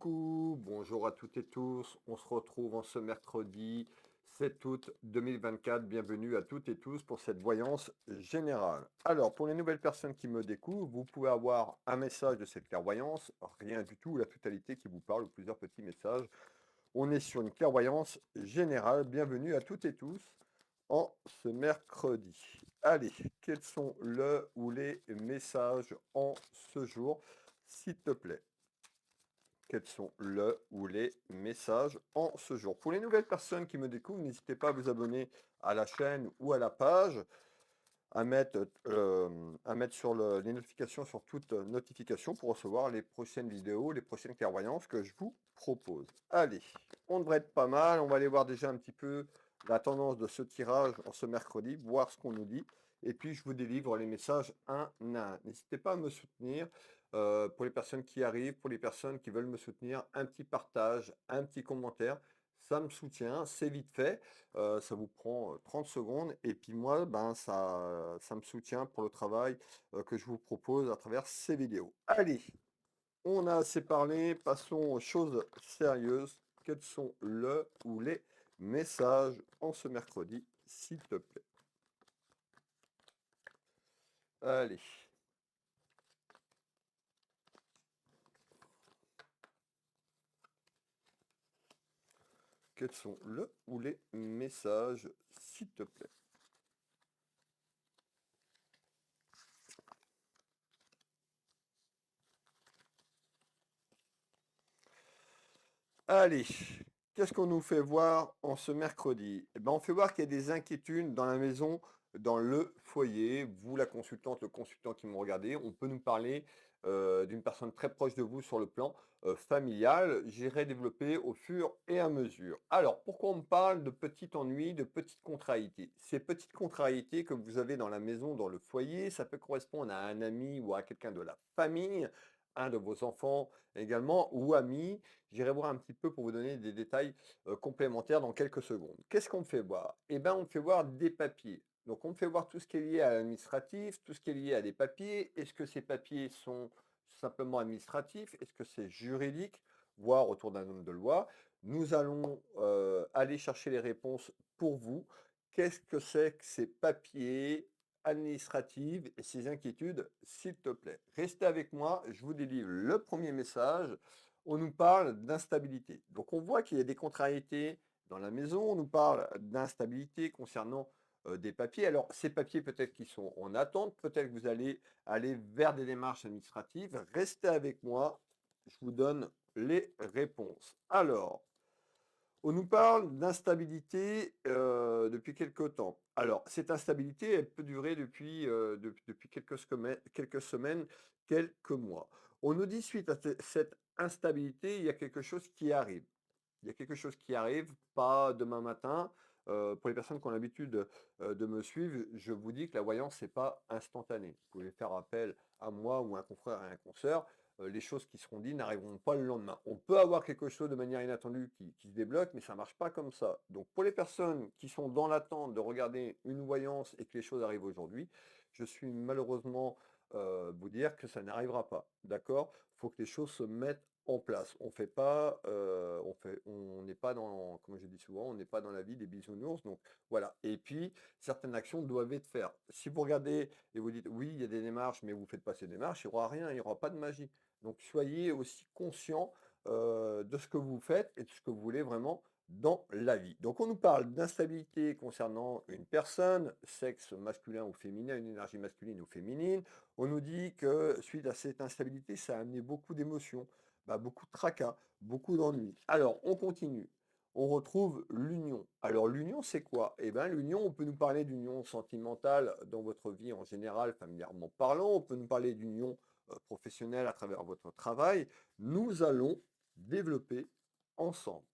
Coucou, bonjour à toutes et tous. On se retrouve en ce mercredi 7 août 2024. Bienvenue à toutes et tous pour cette voyance générale. Alors, pour les nouvelles personnes qui me découvrent, vous pouvez avoir un message de cette clairvoyance, rien du tout, ou la totalité qui vous parle, ou plusieurs petits messages. On est sur une clairvoyance générale. Bienvenue à toutes et tous en ce mercredi. Allez, quels sont le ou les messages en ce jour, s'il te plaît? Quels sont le ou les messages en ce jour? Pour les nouvelles personnes qui me découvrent, n'hésitez pas à vous abonner à la chaîne ou à la page, à mettre sur les notifications sur toutes notifications pour recevoir les prochaines vidéos, les prochaines clairvoyances que je vous propose. Allez, on devrait être pas mal. On va aller voir déjà un petit peu la tendance de ce tirage en ce mercredi, voir ce qu'on nous dit. Et puis, je vous délivre les messages un à un. N'hésitez pas à me soutenir. Pour les personnes qui arrivent, pour les personnes qui veulent me soutenir, un petit partage, un petit commentaire. Ça me soutient, c'est vite fait. Ça vous prend 30 secondes et puis moi, ben, ça me soutient pour le travail que je vous propose à travers ces vidéos. Allez, on a assez parlé, passons aux choses sérieuses. Quels sont le ou les messages en ce mercredi, s'il te plaît? Allez, quels sont le ou les messages, s'il te plaît? Allez, qu'est-ce qu'on nous fait voir en ce mercredi? Eh ben, on fait voir qu'il y a des inquiétudes dans la maison, dans le foyer. Vous, la consultante, le consultant qui me regardez, on peut nous parler d'une personne très proche de vous sur le plan familial. J'irai développer au fur et à mesure. Alors, pourquoi on me parle de petits ennuis, de petites contrariétés? Ces petites contrariétés que vous avez dans la maison, dans le foyer, ça peut correspondre à un ami ou à quelqu'un de la famille, un de vos enfants également, ou amis. J'irai voir un petit peu pour vous donner des détails complémentaires dans quelques secondes. Qu'est-ce qu'on me fait voir? Eh bien, on me fait voir des papiers. Donc, on me fait voir tout ce qui est lié à l'administratif, tout ce qui est lié à des papiers. Est-ce que ces papiers sont simplement administratifs? Est-ce que c'est juridique, voire autour d'un homme de loi? Nous allons aller chercher les réponses pour vous. Qu'est-ce que c'est que ces papiers administratifs et ces inquiétudes, s'il te plaît? Restez avec moi, je vous délivre le premier message. On nous parle d'instabilité. Donc on voit qu'il y a des contrariétés dans la maison, on nous parle d'instabilité concernant des papiers. Alors ces papiers peut-être qu'ils sont en attente, peut-être que vous allez aller vers des démarches administratives. Restez avec moi, je vous donne les réponses. Alors, on nous parle d'instabilité depuis quelque temps. Alors, cette instabilité, elle peut durer depuis quelques semaines, quelques mois. On nous dit suite à cette instabilité, il y a quelque chose qui arrive. Il y a quelque chose qui arrive, pas demain matin. Pour les personnes qui ont l'habitude de me suivre, je vous dis que la voyance, c'est pas instantané. Vous pouvez faire appel à moi ou à un confrère et un consoeur. Les choses qui seront dites n'arriveront pas le lendemain. On peut avoir quelque chose de manière inattendue qui se débloque, mais ça ne marche pas comme ça. Donc pour les personnes qui sont dans l'attente de regarder une voyance et que les choses arrivent aujourd'hui, je suis malheureusement vous dire que ça n'arrivera pas. D'accord? Il faut que les choses se mettent en place. On fait pas, on n'est pas dans, comme je dis souvent, on n'est pas dans la vie des bisounours. Donc voilà. Et puis certaines actions doivent être faites. Si vous regardez et vous dites oui, il y a des démarches, mais vous ne faites pas ces démarches, il n'y aura rien, il n'y aura pas de magie. Donc soyez aussi conscient de ce que vous faites et de ce que vous voulez vraiment dans la vie. Donc on nous parle d'instabilité concernant une personne, sexe masculin ou féminin, une énergie masculine ou féminine. On nous dit que suite à cette instabilité, ça a amené beaucoup d'émotions, bah, beaucoup de tracas, beaucoup d'ennuis. Alors, on continue. On retrouve l'union. Alors, l'union, c'est quoi? Eh bien, l'union, on peut nous parler d'union sentimentale dans votre vie en général, familièrement parlant. On peut nous parler d'union professionnelle à travers votre travail. Nous allons développer ensemble.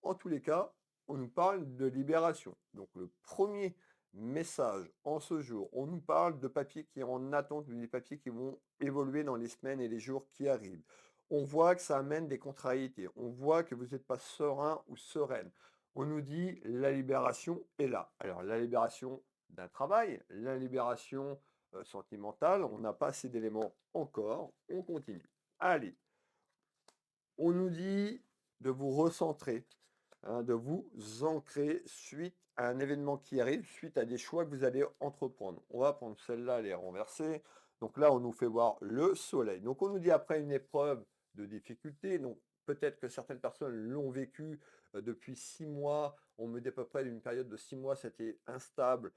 En tous les cas, on nous parle de libération. Donc, le premier message en ce jour, on nous parle de papiers qui sont en attente, des papiers qui vont évoluer dans les semaines et les jours qui arrivent. On voit que ça amène des contrariétés. On voit que vous n'êtes pas serein ou sereine. On nous dit la libération est là. Alors la libération d'un travail, la libération sentimentale, on n'a pas assez d'éléments encore. On continue. Allez, On nous dit de vous recentrer, hein, de vous ancrer suite à un événement qui arrive, suite à des choix que vous allez entreprendre. On va prendre celle-là, elle est renversée. Donc là, on nous fait voir le soleil. Donc on nous dit après une épreuve de difficulté, donc peut-être que certaines personnes l'ont vécu depuis 6 mois. On me dit à peu près d'une période de 6 mois, c'était instable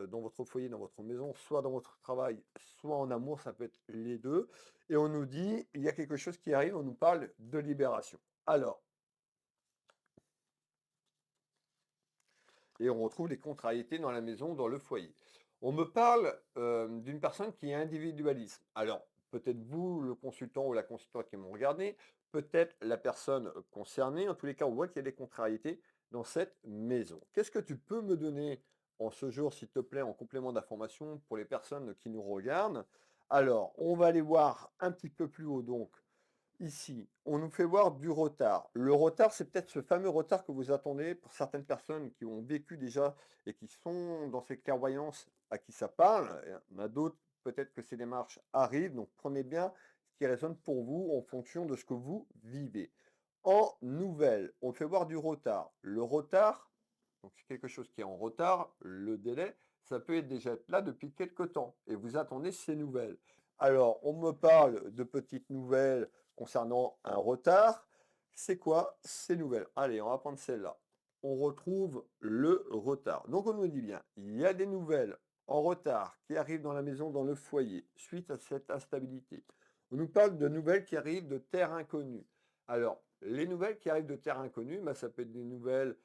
dans votre foyer, dans votre maison, soit dans votre travail, soit en amour, ça peut être les deux. Et on nous dit, il y a quelque chose qui arrive, on nous parle de libération. Alors, et on retrouve les contrariétés dans la maison, dans le foyer. On me parle d'une personne qui est individualiste. Alors, peut-être vous, le consultant ou la consultante qui m'ont regardé, peut-être la personne concernée. En tous les cas, on voit qu'il y a des contrariétés dans cette maison. Qu'est-ce que tu peux me donner en ce jour, s'il te plaît, en complément d'information pour les personnes qui nous regardent? Alors, on va aller voir un petit peu plus haut, donc, ici, on nous fait voir du retard. Le retard, c'est peut-être ce fameux retard que vous attendez pour certaines personnes qui ont vécu déjà et qui sont dans ces clairvoyances à qui ça parle. Il y en a d'autres, peut-être que ces démarches arrivent, donc prenez bien ce qui résonne pour vous en fonction de ce que vous vivez. En nouvelle, on fait voir du retard. Le retard, donc c'est quelque chose qui est en retard, le délai, ça peut être déjà être là depuis quelque temps et vous attendez ces nouvelles. Alors, on me parle de petites nouvelles concernant un retard. C'est quoi ces nouvelles? Allez, on va prendre celle-là. On retrouve le retard. Donc, on nous dit bien, il y a des nouvelles en retard qui arrivent dans la maison, dans le foyer, suite à cette instabilité. On nous parle de nouvelles qui arrivent de terre inconnue. Alors, les nouvelles qui arrivent de terre inconnue, bah, ça peut être des nouvelles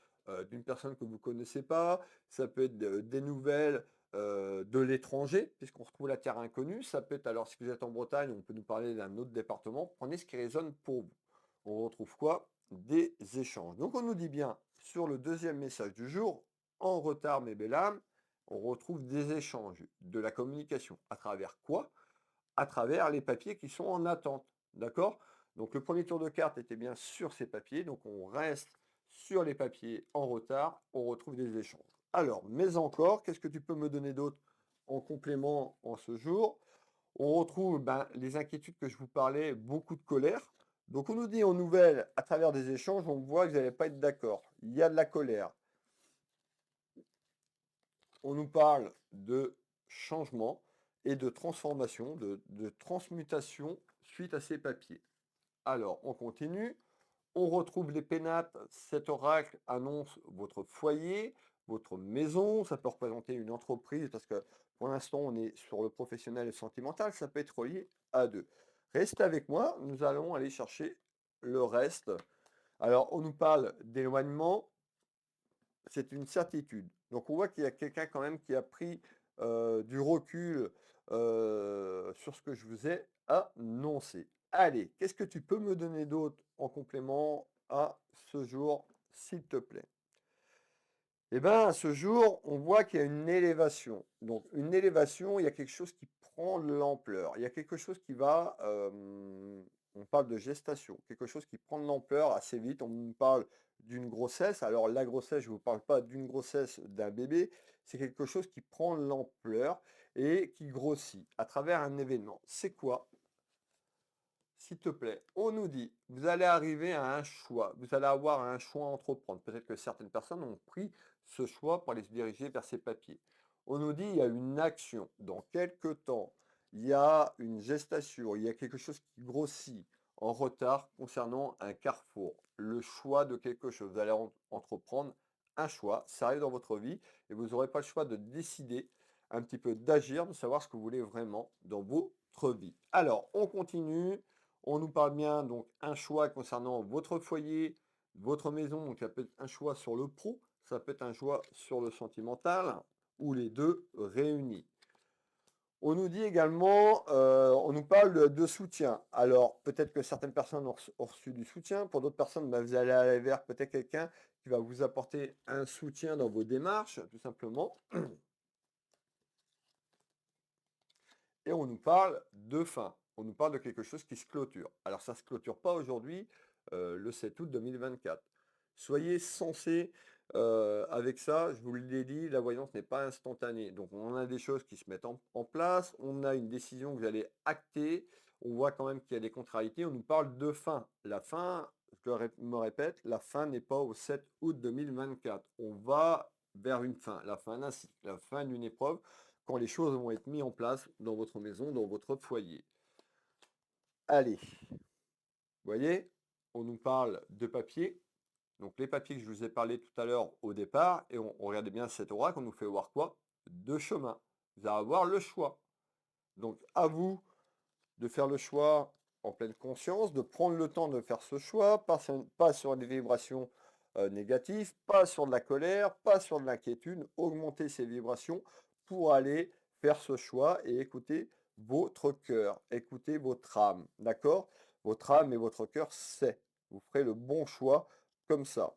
d'une personne que vous ne connaissez pas, ça peut être des nouvelles de l'étranger, puisqu'on retrouve la terre inconnue, ça peut être, alors si vous êtes en Bretagne, on peut nous parler d'un autre département, prenez ce qui résonne pour vous. On retrouve quoi? Des échanges. Donc on nous dit bien, sur le deuxième message du jour, en retard mes belles âmes, on retrouve des échanges, de la communication. À travers quoi? À travers les papiers qui sont en attente. D'accord? Donc le premier tour de carte était bien sur ces papiers, donc on reste sur les papiers en retard, on retrouve des échanges. Alors, mais encore, qu'est-ce que tu peux me donner d'autre en complément en ce jour? On retrouve ben, les inquiétudes que je vous parlais, beaucoup de colère. Donc on nous dit en nouvelles, à travers des échanges, on voit que vous n'allez pas être d'accord. Il y a de la colère. On nous parle de changement et de transformation, de transmutation suite à ces papiers. Alors, on continue. On retrouve les pénates. Cet oracle annonce votre foyer, votre maison. Ça peut représenter une entreprise parce que pour l'instant, on est sur le professionnel et sentimental. Ça peut être relié à deux. Restez avec moi. Nous allons aller chercher le reste. Alors, on nous parle d'éloignement. C'est une certitude. Donc on voit qu'il y a quelqu'un quand même qui a pris du recul sur ce que je vous ai annoncé. Allez, qu'est-ce que tu peux me donner d'autre en complément à ce jour, s'il te plaît? Eh bien, à ce jour, on voit qu'il y a une élévation. Donc, une élévation, il y a quelque chose qui prend de l'ampleur. Il y a quelque chose qui va, on parle de gestation, quelque chose qui prend de l'ampleur assez vite. On nous parle d'une grossesse. Alors, la grossesse, je ne vous parle pas d'une grossesse d'un bébé. C'est quelque chose qui prend de l'ampleur et qui grossit à travers un événement. C'est quoi? S'il te plaît, on nous dit, vous allez arriver à un choix, vous allez avoir un choix à entreprendre. Peut-être que certaines personnes ont pris ce choix pour aller se diriger vers ces papiers. On nous dit, il y a une action. Dans quelques temps, il y a une gestation, il y a quelque chose qui grossit en retard concernant un carrefour. Le choix de quelque chose. Vous allez entreprendre un choix, ça arrive dans votre vie et vous n'aurez pas le choix de décider un petit peu d'agir, de savoir ce que vous voulez vraiment dans votre vie. Alors, on continue. On nous parle bien donc un choix concernant votre foyer, votre maison, donc ça peut être un choix sur le pro, ça peut être un choix sur le sentimental, ou les deux réunis. On nous dit également, on nous parle de soutien. Alors peut-être que certaines personnes ont reçu du soutien, pour d'autres personnes, bah, vous allez aller vers peut-être quelqu'un qui va vous apporter un soutien dans vos démarches, tout simplement. Et on nous parle de fin. On nous parle de quelque chose qui se clôture. Alors ça ne se clôture pas aujourd'hui, le 7 août 2024. Soyez sensés avec ça, je vous l'ai dit, la voyance n'est pas instantanée. Donc on a des choses qui se mettent en place, on a une décision que vous allez acter, on voit quand même qu'il y a des contrariétés. On nous parle de fin. La fin, me répète, la fin n'est pas au 7 août 2024. On va vers une fin, la fin d'un cycle, la fin d'une épreuve, quand les choses vont être mises en place dans votre maison, dans votre foyer. Allez, vous voyez, on nous parle de papier. Donc les papiers que je vous ai parlé tout à l'heure au départ, et on regardait bien cet oracle, on nous fait voir quoi? Deux chemins. Vous allez avoir le choix. Donc à vous de faire le choix en pleine conscience, de prendre le temps de faire ce choix, pas sur des vibrations négatives, pas sur de la colère, pas sur de l'inquiétude, augmenter ces vibrations pour aller faire ce choix et écouter votre cœur, écouter votre âme, d'accord? Votre âme et votre cœur, c'est. Vous ferez le bon choix comme ça.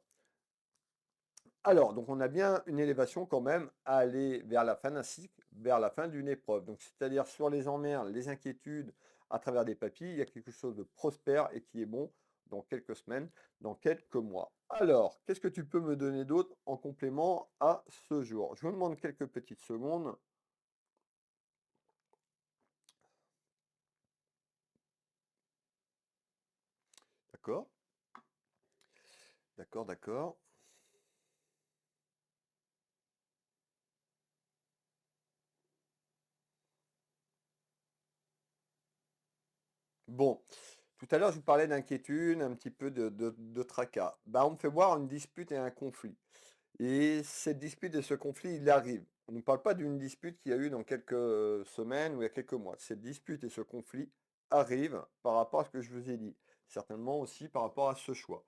Alors, donc on a bien une élévation quand même à aller vers la fin d'un cycle, vers la fin d'une épreuve. Donc, c'est-à-dire sur les emmerdes, les inquiétudes, à travers des papiers, il y a quelque chose de prospère et qui est bon dans quelques semaines, dans quelques mois. Alors, qu'est-ce que tu peux me donner d'autre en complément à ce jour? Je vous demande quelques petites secondes. D'accord, d'accord, d'accord. Bon, tout à l'heure, je vous parlais d'inquiétude, un petit peu de tracas. On me fait voir une dispute et un conflit. Et cette dispute et ce conflit, il arrive. On ne parle pas d'une dispute qu'il y a eu dans quelques semaines ou il y a quelques mois. Cette dispute et ce conflit arrivent par rapport à ce que je vous ai dit. Certainement aussi par rapport à ce choix.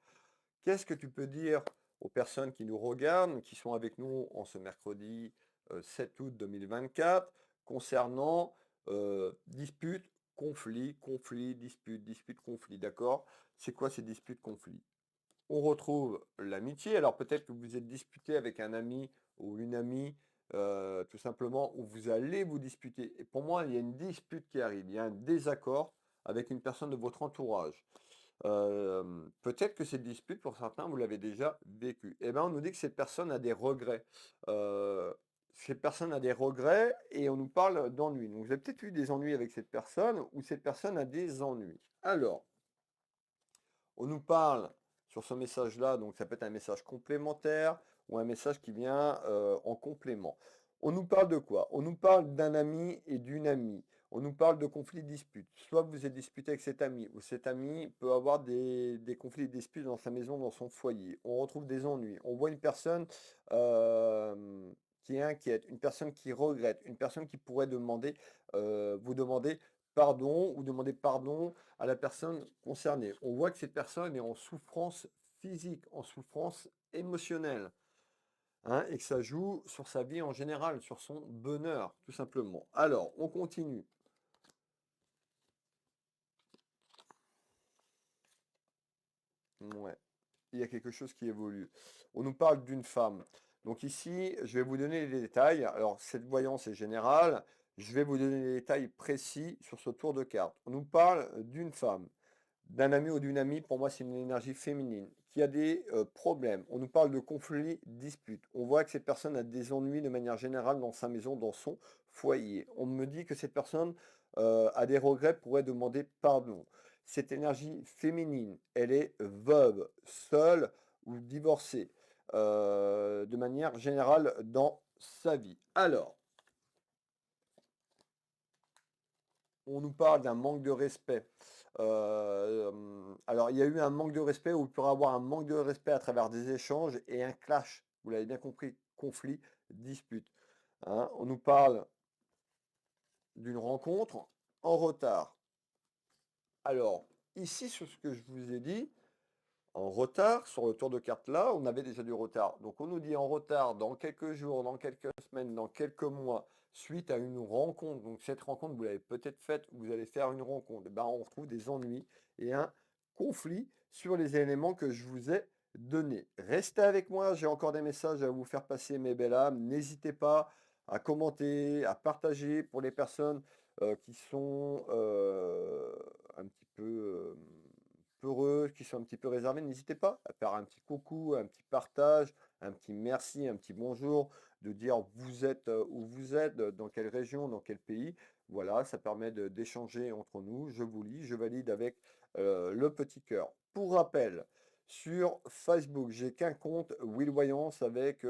Qu'est-ce que tu peux dire aux personnes qui nous regardent, qui sont avec nous en ce mercredi 7 août 2024, concernant dispute, conflit, conflit, dispute, dispute, conflit, d'accord? C'est quoi ces disputes, conflits? On retrouve l'amitié. Alors peut-être que vous êtes disputé avec un ami ou une amie, tout simplement, où vous allez vous disputer. Et pour moi, il y a une dispute qui arrive, il y a un désaccord avec une personne de votre entourage. Peut-être que cette dispute, pour certains, vous l'avez déjà vécue. Eh bien, on nous dit que cette personne a des regrets. Cette personne a des regrets et on nous parle d'ennuis. Donc, vous avez peut-être eu des ennuis avec cette personne ou cette personne a des ennuis. Alors, on nous parle sur ce message-là, donc ça peut être un message complémentaire ou un message qui vient en complément. On nous parle de quoi? On nous parle d'un ami et d'une amie. On nous parle de conflits disputes. Soit vous êtes disputé avec cet ami, ou cet ami peut avoir des conflits et disputes dans sa maison, dans son foyer. On retrouve des ennuis. On voit une personne qui est inquiète, une personne qui regrette, une personne qui pourrait vous demander pardon ou demander pardon à la personne concernée. On voit que cette personne est en souffrance physique, en souffrance émotionnelle, hein, et que ça joue sur sa vie en général, sur son bonheur, tout simplement. Alors, on continue. Ouais, il y a quelque chose qui évolue. On nous parle d'une femme. Donc ici, je vais vous donner les détails. Alors, cette voyance est générale. Je vais vous donner les détails précis sur ce tour de cartes. On nous parle d'une femme. D'un ami ou d'une amie, pour moi, c'est une énergie féminine qui a des problèmes. On nous parle de conflits, disputes. On voit que cette personne a des ennuis de manière générale dans sa maison, dans son foyer. On me dit que cette personne a des regrets, pourrait demander pardon. Cette énergie féminine, elle est veuve, seule ou divorcée, de manière générale dans sa vie. Alors, on nous parle d'un manque de respect. Alors, il y a eu un manque de respect ou il pourrait y avoir un manque de respect à travers des échanges et un clash. Vous l'avez bien compris, conflit, dispute. Hein. On nous parle d'une rencontre en retard. Alors, ici, sur ce que je vous ai dit, en retard, sur le tour de carte là, on avait déjà du retard. Donc on nous dit en retard dans quelques jours, dans quelques semaines, dans quelques mois, suite à une rencontre. Donc cette rencontre, vous l'avez peut-être faite, vous allez faire une rencontre. On retrouve des ennuis et un conflit sur les éléments que je vous ai donnés. Restez avec moi, j'ai encore des messages à vous faire passer, mes belles âmes. N'hésitez pas à commenter, à partager pour les personnes qui sont un petit peu peureux, qui sont un petit peu réservés. N'hésitez pas à faire un petit coucou, un petit partage, un petit merci, un petit bonjour, de dire vous êtes où vous êtes, dans quelle région, dans quel pays. Voilà, ça permet d'échanger entre nous. Je vous lis, je valide avec le petit cœur. Pour rappel, sur Facebook, j'ai qu'un compte Will Voyance avec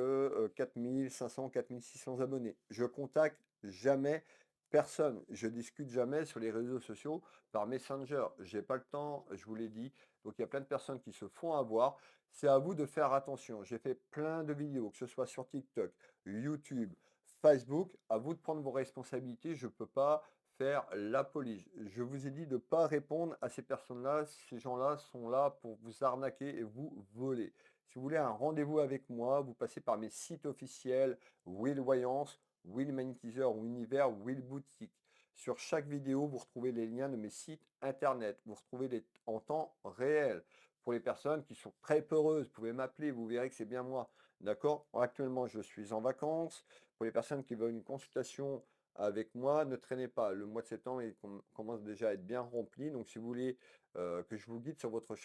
4500, 4600 abonnés. Je contacte jamais personne. Je discute jamais sur les réseaux sociaux par Messenger. J'ai pas le temps, je vous l'ai dit. Donc il y a plein de personnes qui se font avoir. C'est à vous de faire attention. J'ai fait plein de vidéos, que ce soit sur TikTok, YouTube, Facebook. À vous de prendre vos responsabilités. Je ne peux pas faire la police. Je vous ai dit de ne pas répondre à ces personnes-là. Ces gens-là sont là pour vous arnaquer et vous voler. Si vous voulez un rendez-vous avec moi, vous passez par mes sites officiels, Will Voyance, Will Magnétiseur ou Univers, Will Boutique. Sur chaque vidéo, vous retrouvez les liens de mes sites internet. Vous retrouvez les en temps réel. Pour les personnes qui sont très peureuses, vous pouvez m'appeler, vous verrez que c'est bien moi. D'accord? Actuellement, je suis en vacances. Pour les personnes qui veulent une consultation avec moi, ne traînez pas. Le mois de septembre, il commence déjà à être bien rempli. Donc, si vous voulez que je vous guide sur votre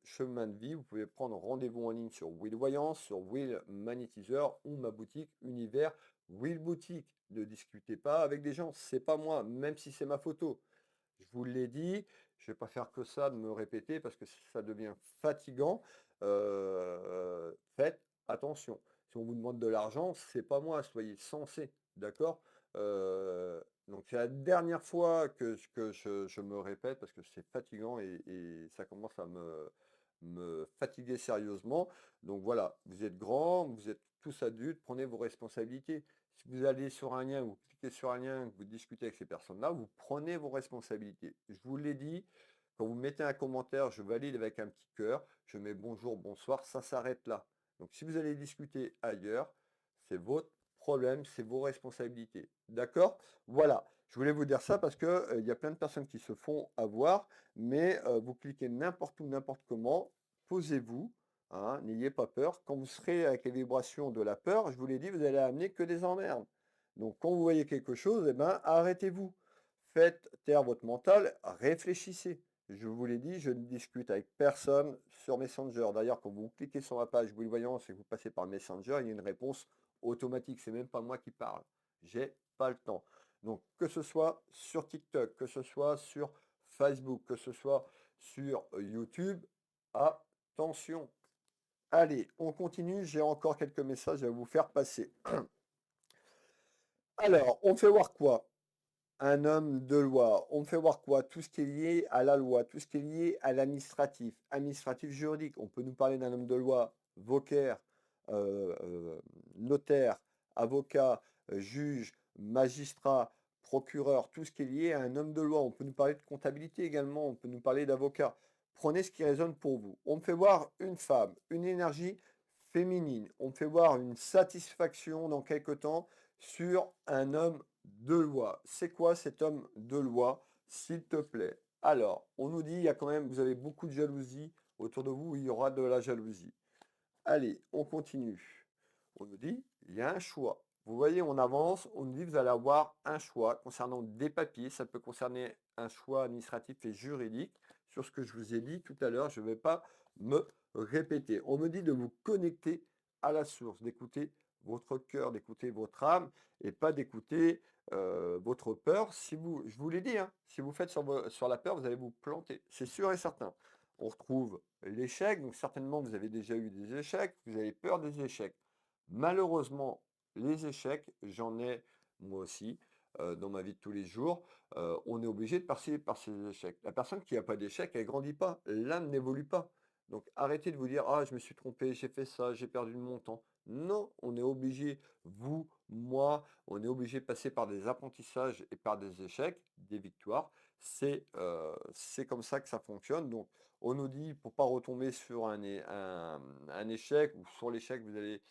chemin de vie, vous pouvez prendre rendez-vous en ligne sur Will Voyance, sur Will Magnétiseur ou ma boutique Univers Will Boutique. Ne discutez pas avec des gens, c'est pas moi, même si c'est ma photo. Je vous l'ai dit, je ne vais pas faire que ça, de me répéter parce que ça devient fatigant. Faites attention. Si on vous demande de l'argent, c'est pas moi, soyez sensé, d'accord? Donc c'est la dernière fois que je me répète parce que c'est fatigant et ça commence à me fatiguer sérieusement. Donc voilà, vous êtes grands, vous êtes tous adultes, prenez vos responsabilités. Si vous allez sur un lien, vous cliquez sur un lien, que vous discutez avec ces personnes-là, vous prenez vos responsabilités. Je vous l'ai dit, quand vous mettez un commentaire, je valide avec un petit cœur, je mets bonjour, bonsoir, ça s'arrête là. Donc si vous allez discuter ailleurs, c'est votre problème, c'est vos responsabilités. D'accord? Voilà, je voulais vous dire ça parce que il y a plein de personnes qui se font avoir, mais vous cliquez n'importe où, n'importe comment, posez-vous, hein, n'ayez pas peur. Quand vous serez avec les vibrations de la peur, je vous l'ai dit, vous allez amener que des emmerdes. Donc quand vous voyez quelque chose, eh ben, arrêtez-vous. Faites taire votre mental, réfléchissez. Je vous l'ai dit, je ne discute avec personne sur Messenger. D'ailleurs, quand vous cliquez sur ma page Will Voyance et que vous passez par Messenger, il y a une réponse automatique. C'est même pas moi qui parle. J'ai pas le temps. Donc que ce soit sur TikTok, que ce soit sur Facebook, que ce soit sur YouTube, attention. Allez, on continue. J'ai encore quelques messages à vous faire passer. Alors, on fait voir quoi? Un homme de loi. On fait voir quoi? Tout ce qui est lié à la loi, tout ce qui est lié à l'administratif, administratif juridique. On peut nous parler d'un homme de loi, vocaire, notaire, avocat, juge, magistrat, procureur, tout ce qui est lié à un homme de loi. On peut nous parler de comptabilité également, on peut nous parler d'avocat. Prenez ce qui résonne pour vous. On me fait voir une femme, une énergie féminine. On me fait voir une satisfaction dans quelque temps sur un homme de loi. C'est quoi cet homme de loi, s'il te plaît? Alors, on nous dit, il y a quand même, vous avez beaucoup de jalousie autour de vous, il y aura de la jalousie. Allez, on continue. On nous dit, il y a un choix. Vous voyez, on avance, on nous dit, vous allez avoir un choix concernant des papiers. Ça peut concerner un choix administratif et juridique. Sur ce que je vous ai dit tout à l'heure, je ne vais pas me répéter. On me dit de vous connecter à la source, d'écouter votre cœur, d'écouter votre âme et pas d'écouter votre peur. Si vous, je vous l'ai dit, hein, si vous faites sur la peur, vous allez vous planter. C'est sûr et certain. On retrouve l'échec, donc certainement vous avez déjà eu des échecs, vous avez peur des échecs. Malheureusement, les échecs, j'en ai moi aussi dans ma vie de tous les jours. On est obligé de passer par ces échecs. La personne qui n'a pas d'échec, elle ne grandit pas, l'âme n'évolue pas. Donc arrêtez de vous dire, ah, je me suis trompé, j'ai fait ça, j'ai perdu de mon temps. Non, on est obligé, vous, moi, on est obligé de passer par des apprentissages et par des échecs, des victoires. C'est comme ça que ça fonctionne. Donc, on nous dit, pour pas retomber sur un échec ou sur l'échec que vous avez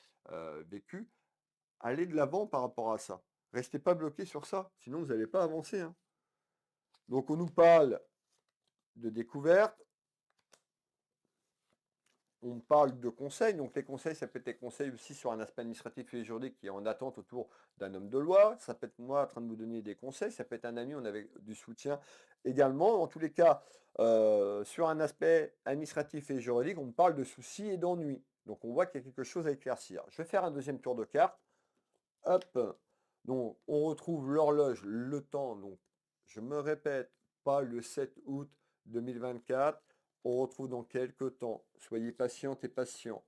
vécu, allez de l'avant par rapport à ça. Restez pas bloqué sur ça, sinon vous n'allez pas avancer, hein. Donc, on nous parle de découverte, on parle de conseils, donc les conseils, ça peut être des conseils aussi sur un aspect administratif et juridique qui est en attente autour d'un homme de loi. Ça peut être moi en train de vous donner des conseils, ça peut être un ami, on avait du soutien également. En tous les cas, sur un aspect administratif et juridique, on parle de soucis et d'ennuis. Donc on voit qu'il y a quelque chose à éclaircir. Je vais faire un deuxième tour de carte. Hop. Donc on retrouve l'horloge, le temps. Donc je me répète, pas le 7 août 2024. On retrouve dans quelques temps. Soyez patientes et patients.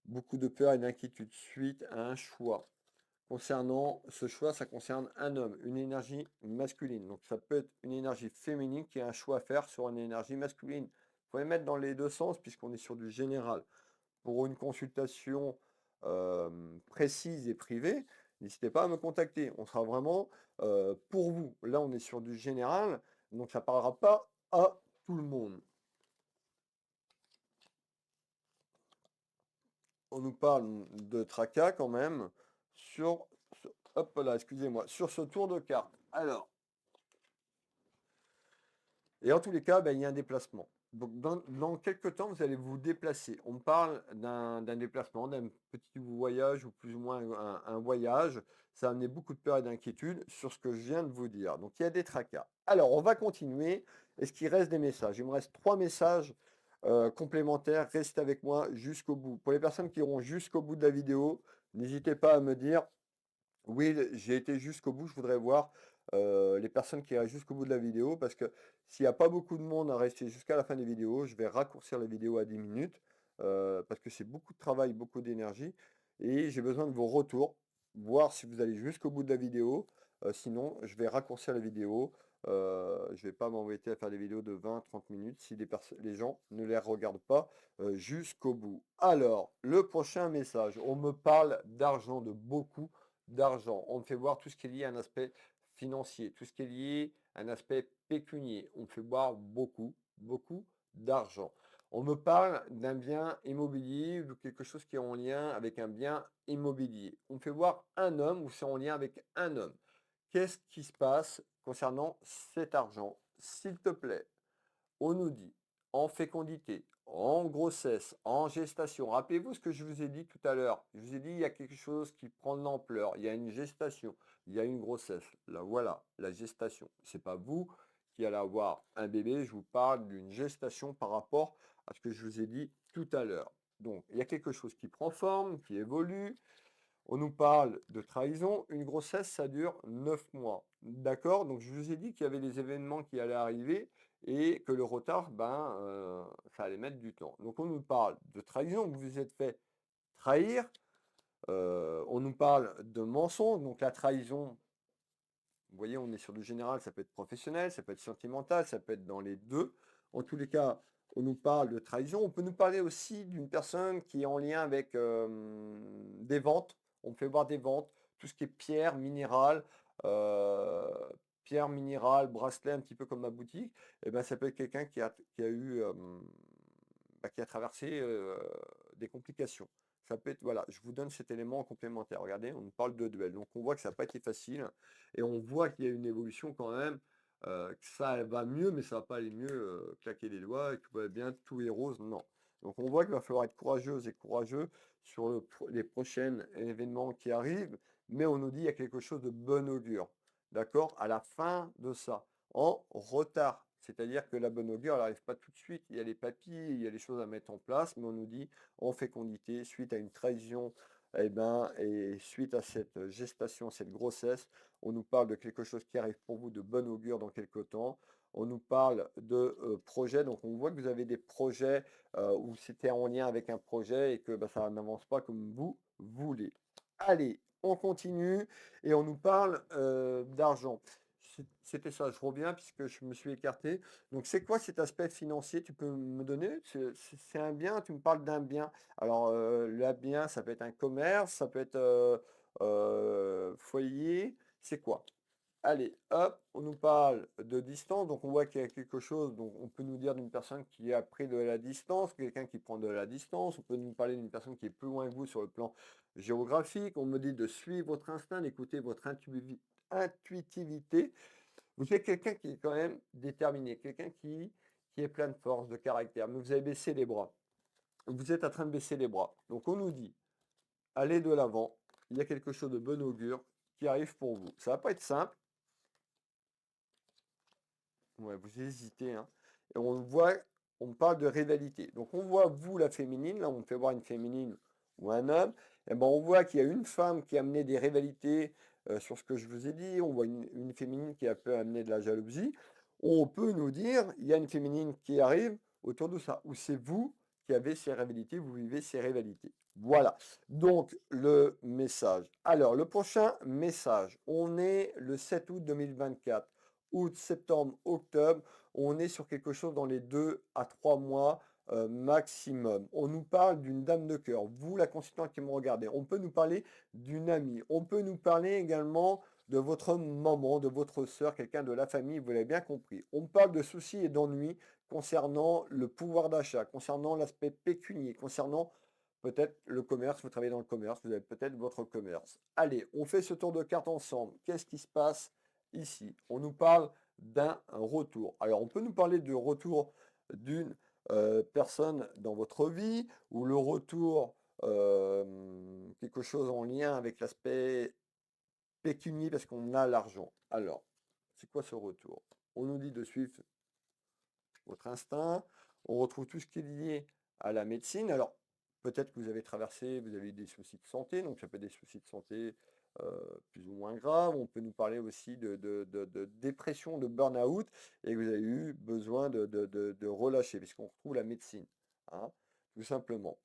Beaucoup de peur et d'inquiétude suite à un choix. Concernant ce choix, ça concerne un homme, une énergie masculine. Donc ça peut être une énergie féminine qui a un choix à faire sur une énergie masculine. Vous pouvez mettre dans les deux sens puisqu'on est sur du général. Pour une consultation précise et privée, n'hésitez pas à me contacter. On sera vraiment pour vous. Là, on est sur du général, donc ça ne parlera pas à tout le monde. On nous parle de tracas quand même hop là, excusez-moi, sur ce tour de carte. Alors, et en tous les cas, ben, il y a un déplacement. Donc, dans quelques temps, vous allez vous déplacer. On parle d'un déplacement, d'un petit voyage ou plus ou moins un voyage. Ça a amené beaucoup de peur et d'inquiétude sur ce que je viens de vous dire. Donc, il y a des tracas. Alors, on va continuer. Est-ce qu'il reste des messages? Il me reste 3 messages complémentaires. Restez avec moi jusqu'au bout. Pour les personnes qui iront jusqu'au bout de la vidéo, n'hésitez pas à me dire oui, j'ai été jusqu'au bout. Je voudrais voir les personnes qui restent jusqu'au bout de la vidéo parce que s'il n'y a pas beaucoup de monde à rester jusqu'à la fin des vidéos, je vais raccourcir la vidéo à 10 minutes parce que c'est beaucoup de travail, beaucoup d'énergie et j'ai besoin de vos retours, voir si vous allez jusqu'au bout de la vidéo. Sinon, je vais raccourcir la vidéo. Je ne vais pas m'embêter à faire des vidéos de 20-30 minutes si les gens ne les regardent pas jusqu'au bout. Alors, le prochain message, on me parle d'argent, de beaucoup d'argent. On me fait voir tout ce qui est lié à un aspect financier, tout ce qui est lié à un aspect pécunier. On me fait voir beaucoup, beaucoup d'argent. On me parle d'un bien immobilier ou quelque chose qui est en lien avec un bien immobilier. On me fait voir un homme ou c'est en lien avec un homme. Qu'est-ce qui se passe concernant cet argent? S'il te plaît, on nous dit en fécondité, en grossesse, en gestation. Rappelez-vous ce que je vous ai dit tout à l'heure. Je vous ai dit, il y a quelque chose qui prend de l'ampleur. Il y a une gestation, il y a une grossesse. Là, voilà, la gestation. Ce n'est pas vous qui allez avoir un bébé. Je vous parle d'une gestation par rapport à ce que je vous ai dit tout à l'heure. Donc, il y a quelque chose qui prend forme, qui évolue. On nous parle de trahison. Une grossesse, ça dure 9 mois. D'accord? Donc, je vous ai dit qu'il y avait des événements qui allaient arriver et que le retard, ça allait mettre du temps. Donc, on nous parle de trahison. Vous vous êtes fait trahir. On nous parle de mensonge. Donc, la trahison, vous voyez, on est sur du général. Ça peut être professionnel, ça peut être sentimental, ça peut être dans les deux. En tous les cas, on nous parle de trahison. On peut nous parler aussi d'une personne qui est en lien avec des ventes. On fait voir des ventes, tout ce qui est euh, pierre minérale, bracelet, un petit peu comme ma boutique. Et ben, ça peut être quelqu'un qui a eu, qui a traversé des complications. Ça peut être, voilà, je vous donne cet élément complémentaire. Regardez, on nous parle de duel. Donc on voit que ça n'a pas été facile et on voit qu'il y a une évolution quand même, que ça va mieux, mais ça va pas aller mieux, claquer les doigts et que tout va bien, tout est rose, non. Donc on voit qu'il va falloir être courageuse et courageux sur les prochains événements qui arrivent, mais on nous dit qu'il y a quelque chose de bon augure, d'accord, à la fin de ça, en retard. C'est-à-dire que la bonne augure, elle n'arrive pas tout de suite. Il y a les papiers, il y a les choses à mettre en place, mais on nous dit en fécondité, suite à une trahison, eh ben, et suite à cette gestation, cette grossesse, on nous parle de quelque chose qui arrive pour vous de bon augure dans quelque temps. On nous parle de projets, donc on voit que vous avez des projets où c'était en lien avec un projet et que bah, ça n'avance pas comme vous voulez. Allez, on continue et on nous parle d'argent. C'était ça, je reviens puisque je me suis écarté. Donc, c'est quoi cet aspect financier? Tu peux me donner? C'est un bien, tu me parles d'un bien. Alors, le bien, ça peut être un commerce, ça peut être foyer. C'est quoi? Allez, hop, on nous parle de distance, donc on voit qu'il y a quelque chose, donc on peut nous dire d'une personne qui a pris de la distance, quelqu'un qui prend de la distance, on peut nous parler d'une personne qui est plus loin que vous sur le plan géographique, on me dit de suivre votre instinct, d'écouter votre intuitivité. Vous êtes quelqu'un qui est quand même déterminé, quelqu'un qui est plein de force, de caractère, mais vous avez baissé les bras. Vous êtes en train de baisser les bras. Donc on nous dit, allez de l'avant, il y a quelque chose de bon augure qui arrive pour vous. Ça va pas être simple. Ouais, vous hésitez, hein. Et on voit on me parle de rivalité. Donc on voit vous la féminine, là on me fait voir une féminine ou un homme, et ben on voit qu'il y a une femme qui a amené des rivalités sur ce que je vous ai dit, on voit une féminine qui a pu amener de la jalousie. On peut nous dire, il y a une féminine qui arrive autour de ça, ou c'est vous qui avez ces rivalités, vous vivez ces rivalités. Voilà, donc le message. Alors, le prochain message, on est le 7 août 2024. Août, septembre, octobre, on est sur quelque chose dans les 2 à 3 mois maximum. On nous parle d'une dame de cœur. Vous, la consultante qui me regardez, on peut nous parler d'une amie. On peut nous parler également de votre maman, de votre sœur, quelqu'un de la famille, vous l'avez bien compris. On parle de soucis et d'ennuis concernant le pouvoir d'achat, concernant l'aspect pécunier, concernant peut-être le commerce, vous travaillez dans le commerce, vous avez peut-être votre commerce. Allez, on fait ce tour de carte ensemble. Qu'est-ce qui se passe ici? On nous parle d'un retour. Alors, on peut nous parler du retour d'une personne dans votre vie ou le retour quelque chose en lien avec l'aspect pécunier parce qu'on a l'argent. Alors, c'est quoi ce retour? On nous dit de suivre votre instinct. On retrouve tout ce qui est lié à la médecine. Alors, peut-être que vous avez traversé, vous avez eu des soucis de santé, donc ça peut être des soucis de santé plus ou moins graves. On peut nous parler aussi de dépression, de burn-out, et que vous avez eu besoin de relâcher, puisqu'on retrouve la médecine, hein, tout simplement.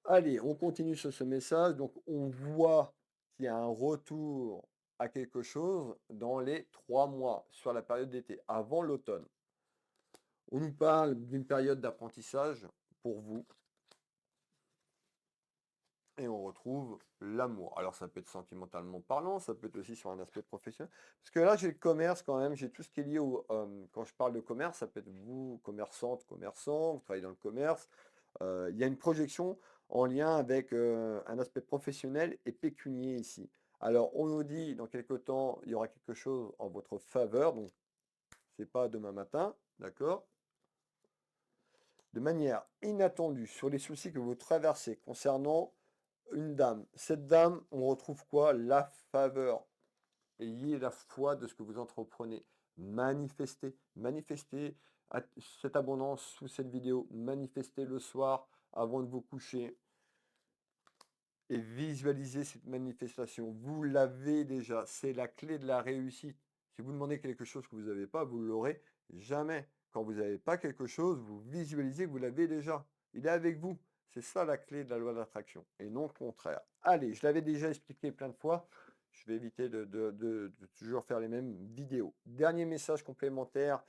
Allez, on continue sur ce message. Donc, on voit qu'il y a un retour à quelque chose dans les 3 mois, sur la période d'été, avant l'automne. On nous parle d'une période d'apprentissage pour vous et on retrouve l'amour. Alors ça peut être sentimentalement parlant, ça peut être aussi sur un aspect professionnel. Parce que là, j'ai le commerce quand même, j'ai tout ce qui est lié au... quand je parle de commerce, ça peut être vous, commerçante, commerçant, vous travaillez dans le commerce. Il y a une projection en lien avec un aspect professionnel et pécunier ici. Alors on nous dit dans quelques temps, il y aura quelque chose en votre faveur, donc c'est pas demain matin, d'accord? De manière inattendue sur les soucis que vous traversez concernant une dame. Cette dame, on retrouve quoi? La faveur. Ayez la foi de ce que vous entreprenez. Manifestez. Manifestez cette abondance sous cette vidéo. Manifestez le soir avant de vous coucher. Et visualisez cette manifestation. Vous l'avez déjà. C'est la clé de la réussite. Si vous demandez quelque chose que vous n'avez pas, vous ne l'aurez jamais. Quand vous n'avez pas quelque chose, vous visualisez que vous l'avez déjà. Il est avec vous. C'est ça la clé de la loi de l'attraction et non le contraire. Allez, je l'avais déjà expliqué plein de fois. Je vais éviter de toujours faire les mêmes vidéos. Dernier message complémentaire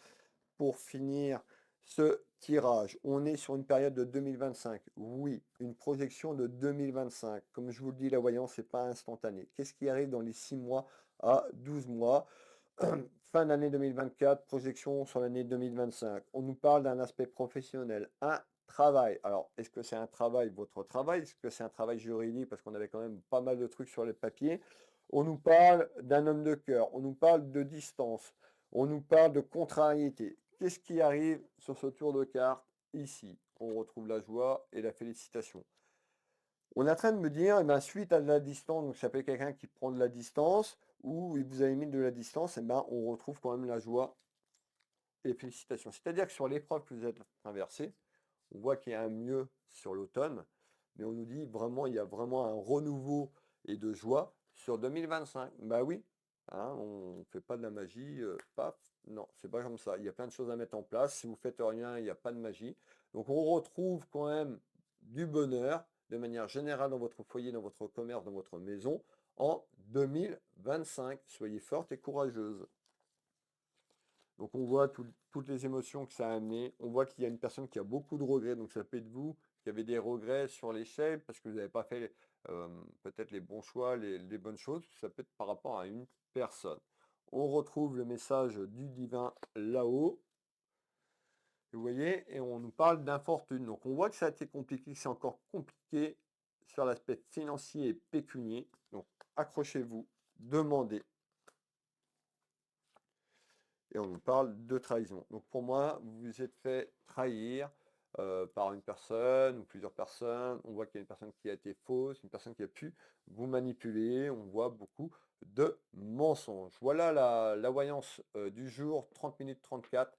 pour finir ce tirage. On est sur une période de 2025. Oui, une projection de 2025. Comme je vous le dis, la voyance, n'est pas instantané. Qu'est-ce qui arrive dans les 6 mois à 12 mois? Fin d'année 2024, projection sur l'année 2025. On nous parle d'un aspect professionnel, un travail. Alors, est-ce que c'est un travail, votre travail? Est-ce que c'est un travail juridique? Parce qu'on avait quand même pas mal de trucs sur les papiers. On nous parle d'un homme de cœur. On nous parle de distance. On nous parle de contrariété. Qu'est-ce qui arrive sur ce tour de carte ici? On retrouve la joie et la félicitation. On est en train de me dire, eh ben, suite à de la distance, donc ça peut être quelqu'un qui prend de la distance, ou il vous a mis de la distance, eh ben, on retrouve quand même la joie et félicitations. C'est-à-dire que sur l'épreuve que vous êtes traversée, on voit qu'il y a un mieux sur l'automne, mais on nous dit vraiment, il y a vraiment un renouveau et de joie sur 2025. Bah oui, hein, on ne fait pas de la magie, paf, non, c'est pas comme ça. Il y a plein de choses à mettre en place. Si vous faites rien, il n'y a pas de magie. Donc on retrouve quand même du bonheur de manière générale dans votre foyer, dans votre commerce, dans votre maison en 2025. Soyez forte et courageuse. Donc on voit toutes les émotions que ça a amené. On voit qu'il y a une personne qui a beaucoup de regrets. Donc ça peut être vous qui avez des regrets sur l'échelle parce que vous n'avez pas fait peut-être les bons choix, les bonnes choses. Ça peut être par rapport à une personne. On retrouve le message du divin là-haut. Vous voyez, et on nous parle d'infortune. Donc on voit que ça a été compliqué, que c'est encore compliqué sur l'aspect financier et pécunier. Donc accrochez-vous, demandez. Et on nous parle de trahison. Donc pour moi, vous vous êtes fait trahir par une personne ou plusieurs personnes. On voit qu'il y a une personne qui a été fausse, une personne qui a pu vous manipuler. On voit beaucoup de mensonges. Voilà la voyance du jour, 30 minutes 34.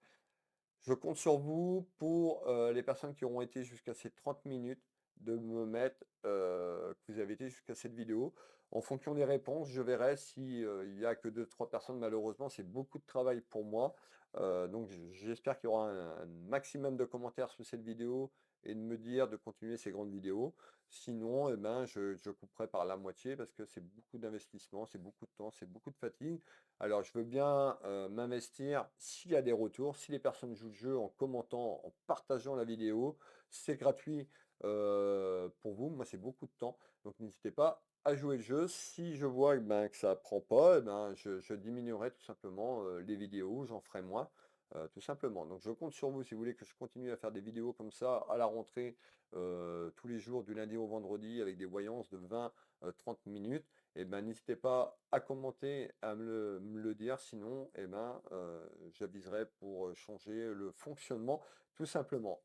Je compte sur vous pour, les personnes qui auront été jusqu'à ces 30 minutes, de me mettre, que vous avez été jusqu'à cette vidéo. En fonction des réponses, je verrai si, il y a que deux trois personnes malheureusement, c'est beaucoup de travail pour moi. Donc j'espère qu'il y aura un maximum de commentaires sous cette vidéo et de me dire de continuer ces grandes vidéos. Sinon, eh ben, je couperai par la moitié parce que c'est beaucoup d'investissement, c'est beaucoup de temps, c'est beaucoup de fatigue. Alors, je veux bien, m'investir s'il y a des retours, si les personnes jouent le jeu en commentant, en partageant la vidéo. C'est gratuit, pour vous. Moi, c'est beaucoup de temps, donc n'hésitez pas à jouer le jeu. Si je vois, eh ben, que ça prend pas, eh ben, je diminuerai tout simplement, les vidéos, j'en ferai moins, tout simplement. Donc je compte sur vous si vous voulez que je continue à faire des vidéos comme ça à la rentrée, tous les jours du lundi au vendredi avec des voyances de 20, 30 minutes. Eh ben, n'hésitez pas à commenter, à me le dire, sinon, eh ben, j'aviserai pour changer le fonctionnement, tout simplement.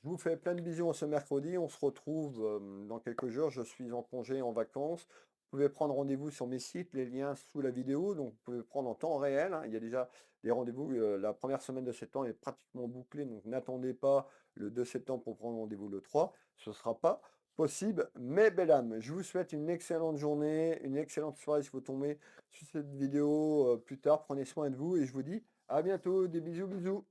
Je vous fais plein de bisous ce mercredi. On se retrouve dans quelques jours. Je suis en congé, en vacances. Vous pouvez prendre rendez-vous sur mes sites, les liens sous la vidéo. Donc, vous pouvez prendre en temps réel, hein. Il y a déjà des rendez-vous. La première semaine de septembre est pratiquement bouclée. Donc, n'attendez pas le 2 septembre pour prendre rendez-vous le 3. Ce ne sera pas possible. Mais belle âme, je vous souhaite une excellente journée, une excellente soirée si vous tombez sur cette vidéo plus tard. Prenez soin de vous et je vous dis à bientôt. Des bisous, bisous.